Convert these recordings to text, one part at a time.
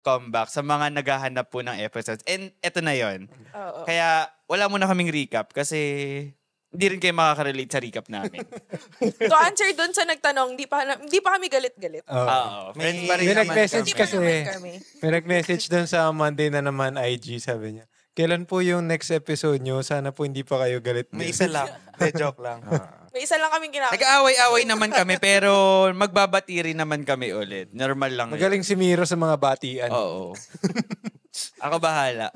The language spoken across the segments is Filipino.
comeback sa mga naghahanap po ng episodes. And eto na yon. Oo. Kaya wala muna kaming recap kasi hindi rin kayo makaka-relate sa recap namin. To answer dun sa nagtanong, di pa kami galit-galit. Oo. Friends pa rin May naman nag-message kami. kasi. Kami. May nag-message dun sa Monday na naman IG, sabi niya. Kailan po yung next episode nyo? Sana po hindi pa kayo galit. May isa lang. Joke lang. May isa lang kaming kinakain. Nag-aaway-away naman kami pero magbabati rin naman kami ulit. Normal lang. Magaling si Miro sa mga batian. Oo. Ako bahala.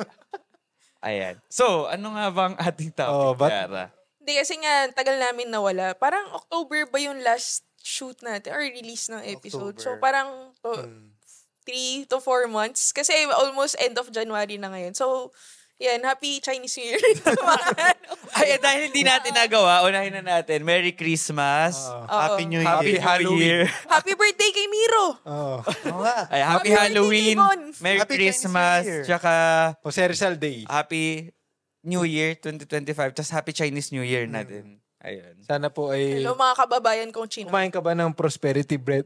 Ayan. So, ano nga bang ating topic, Kara? Hindi, kasi nga, tagal namin nawala. Parang October ba yung last shoot natin or release ng episode? October. So, parang 3 to 4 months. Kasi almost end of January na ngayon. So, yan, happy Chinese New Year. Ay, dahil hindi natin nagawa, unahin na natin. Merry Christmas. Happy New Year. Happy Halloween. Happy birthday kay Miro! Oo nga. Ay, happy Happy Halloween. birthday, Devon. Merry Happy Chinese Christmas. New Year. Tsaka Jose Rizal Day. Happy New Year 2025. Tapos Happy Chinese New Year natin. Ayun. Sana po ay... Hello mga kababayan kong Chino. Kumain ka ba ng prosperity bread?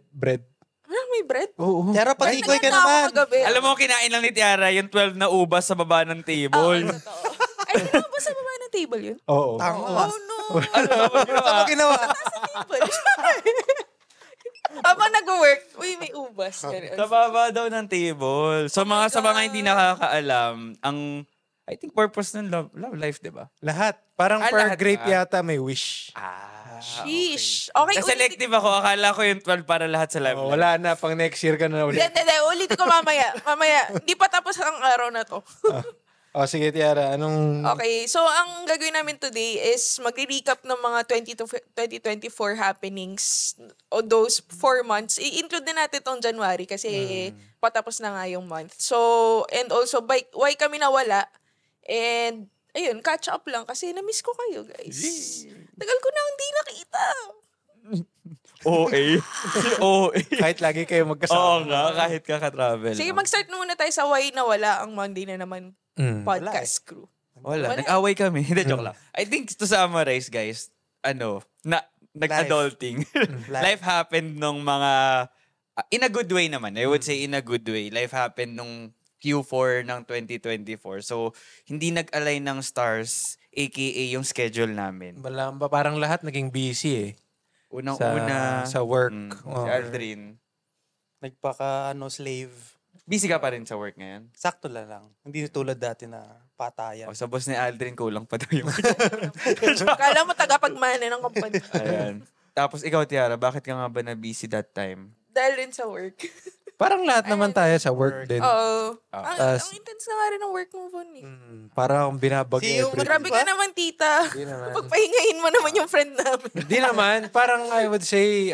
Ano, may bread? Oo. Tiara, pag-ikoy ka Naganda ako naman. kagabi. Alam mo, kinain lang ni Tiara yung 12 na ubas sa baba ng table. Totoo. Ay, ano ba sa baba ng table yun? Oo. Tanga. Oh no! Saan mo ginawa? Sa table. Habang nag-work, uy, may ubas. Sa baba daw ng table. So, sa mga hindi nakakaalam, ang, I think, purpose ng love life, di ba? Lahat. Parang per lahat grape ba? yata may wish. Sheesh. Okay, Selective ako. Akala ko yung 12 para lahat sa love life. Wala na. Pang next year ka na ulit. Hindi. Ulitin ko mamaya. Hindi pa tapos ang araw na to. Sige, Tiara. Anong... Okay, so ang gagawin namin today is magre-recap ng mga 2024 happenings o those 4 months. I-include na natin tong January kasi patapos na nga yung month. So, and also, why kami nawala? And, ayun, catch up lang kasi na-miss ko kayo, guys. Tagal ko na hindi nakita. OA. Kahit lagi kayo magkasama. Oo nga, kahit kaka-travel. Sige, mag-start na muna tayo sa why nawala ang Monday na naman podcast crew. Wala. Nag-away kami. Hindi, joke lang. I think to summarize, guys, nag-adulting. Life happened nung mga, in a good way naman. I would say in a good way. Life happened nung Q4 ng 2024. So, hindi nag-align ng stars, aka yung schedule namin. Parang lahat naging busy eh. Unang-una. Sa work. Si Aldrin. Slave. Busy ka pa rin sa work ngayon? Sakto lang. Hindi tulad dati na patayan. O, sa boss ni Aldrin, kulang pa daw yung... Kala mo tagapagmana ng kumpanya. Ayan. Tapos ikaw, Tiara, bakit ka nga ba na busy that time? Dahil rin sa work. Parang lahat naman tayo sa work din. Oo. Ang intense na nga rin ang work mo, Von. Parang binabagay. Grabe ka naman, tita. Pagpahingahin mo naman yung friend namin. Hindi naman. Parang I would say,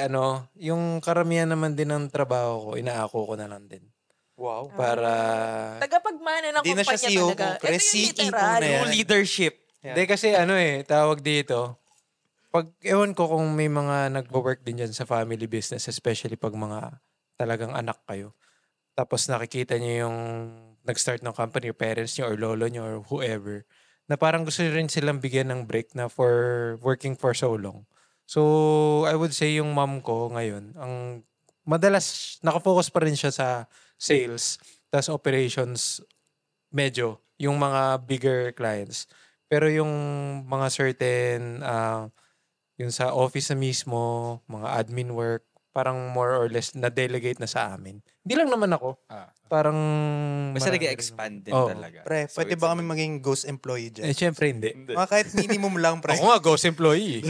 yung karamihan naman din ng trabaho ko, inaako ko na lang din. Wow. Para... Tagapagmana ng Di na kumpanya siya CEO talaga. ko, pre. Ito yung CEO literal. na yan. True leadership. Hindi kasi tawag dito, ewan ko kung may mga nagwo-work din dyan sa family business, especially pag mga talagang anak kayo. Tapos nakikita niyo yung nag-start ng company, your parents niyo or lolo niyo or whoever, na parang gusto rin silang bigyan ng break na for working for so long. So, I would say yung mom ko ngayon, ang madalas nakafocus pa rin siya sa sales, tas operations, medyo, yung mga bigger clients. Pero yung mga certain, yung sa office na mismo, mga admin work, parang more or less na-delegate na sa amin. Hindi lang naman ako. Parang... Basta nag-expand din talaga. Pre, So, pwede ba kami maging ghost employee dyan? Syempre hindi. Mga kahit minimum lang, pre. Ako nga, ghost employee.